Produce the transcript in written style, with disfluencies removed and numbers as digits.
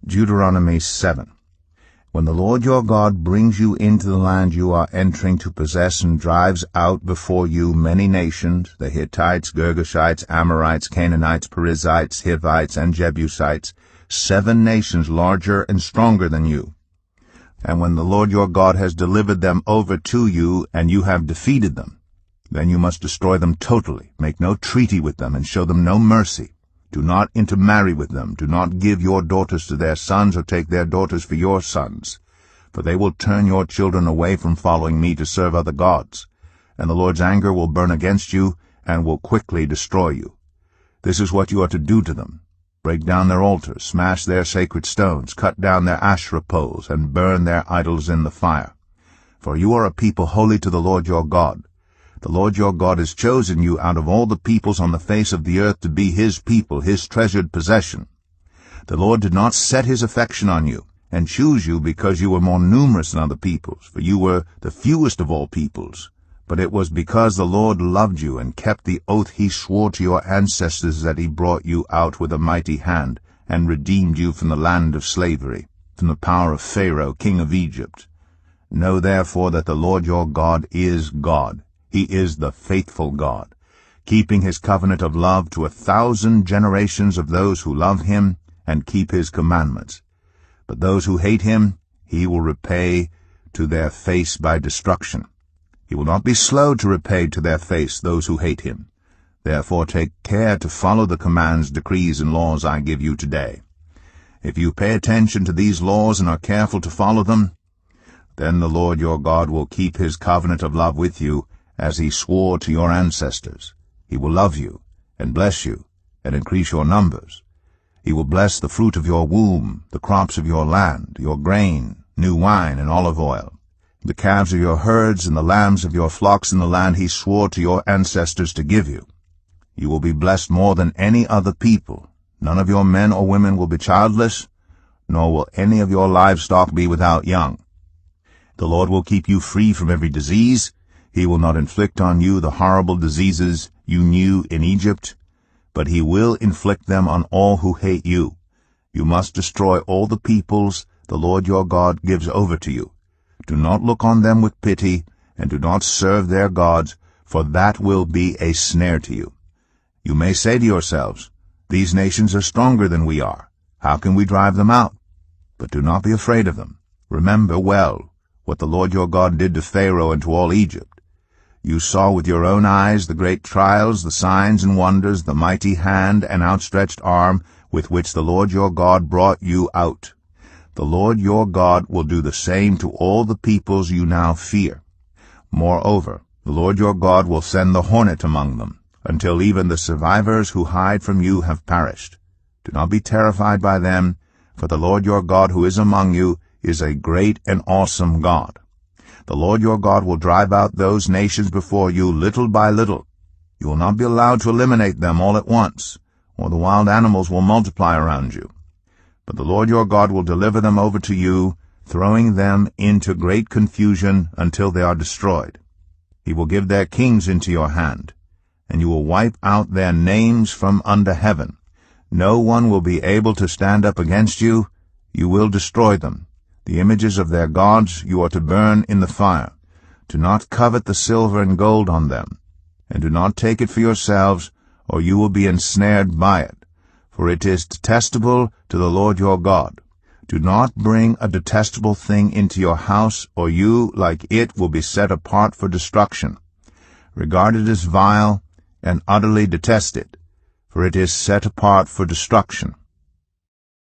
Deuteronomy 7. When the Lord your God brings you into the land you are entering to possess and drives out before you many nations, the Hittites, Girgashites, Amorites, Canaanites, Perizzites, Hivites, and Jebusites, 7 nations larger and stronger than you. And when the Lord your God has delivered them over to you, and you have defeated them, then you must destroy them totally. Make no treaty with them, and show them no mercy. Do not intermarry with them. Do not give your daughters to their sons, or take their daughters for your sons. For they will turn your children away from following me to serve other gods. And the Lord's anger will burn against you, and will quickly destroy you. This is what you are to do to them. Break down their altars, smash their sacred stones, cut down their Asherah poles, and burn their idols in the fire. For you are a people holy to the Lord your God. The Lord your God has chosen you out of all the peoples on the face of the earth to be his people, his treasured possession. The Lord did not set his affection on you, and choose you because you were more numerous than other peoples, for you were the fewest of all peoples. But it was because the Lord loved you and kept the oath he swore to your ancestors that he brought you out with a mighty hand, and redeemed you from the land of slavery, from the power of Pharaoh, king of Egypt. Know therefore that the Lord your God is God. He is the faithful God, keeping his covenant of love to 1,000 generations of those who love him and keep his commandments. But those who hate him he will repay to their face by destruction. He will not be slow to repay to their face those who hate him. Therefore take care to follow the commands, decrees, and laws I give you today. If you pay attention to these laws and are careful to follow them, then the Lord your God will keep his covenant of love with you, as he swore to your ancestors. He will love you, and bless you, and increase your numbers. He will bless the fruit of your womb, the crops of your land, your grain, new wine, and olive oil, the calves of your herds, and the lambs of your flocks in the land he swore to your ancestors to give you. You will be blessed more than any other people. None of your men or women will be childless, nor will any of your livestock be without young. The Lord will keep you free from every disease. He will not inflict on you the horrible diseases you knew in Egypt, but he will inflict them on all who hate you. You must destroy all the peoples the Lord your God gives over to you. Do not look on them with pity, and do not serve their gods, for that will be a snare to you. You may say to yourselves, these nations are stronger than we are. How can we drive them out? But do not be afraid of them. Remember well what the Lord your God did to Pharaoh and to all Egypt. You saw with your own eyes the great trials, the signs and wonders, the mighty hand and outstretched arm with which the Lord your God brought you out. The Lord your God will do the same to all the peoples you now fear. Moreover, the Lord your God will send the hornet among them, until even the survivors who hide from you have perished. Do not be terrified by them, for the Lord your God who is among you is a great and awesome God. The Lord your God will drive out those nations before you little by little. You will not be allowed to eliminate them all at once, or the wild animals will multiply around you. But the Lord your God will deliver them over to you, throwing them into great confusion until they are destroyed. He will give their kings into your hand, and you will wipe out their names from under heaven. No one will be able to stand up against you. You will destroy them. The images of their gods you are to burn in the fire. Do not covet the silver and gold on them, and do not take it for yourselves, or you will be ensnared by it, for it is detestable to the Lord your God. Do not bring a detestable thing into your house, or you, like it, will be set apart for destruction. Regard it as vile, and utterly detest it, for it is set apart for destruction.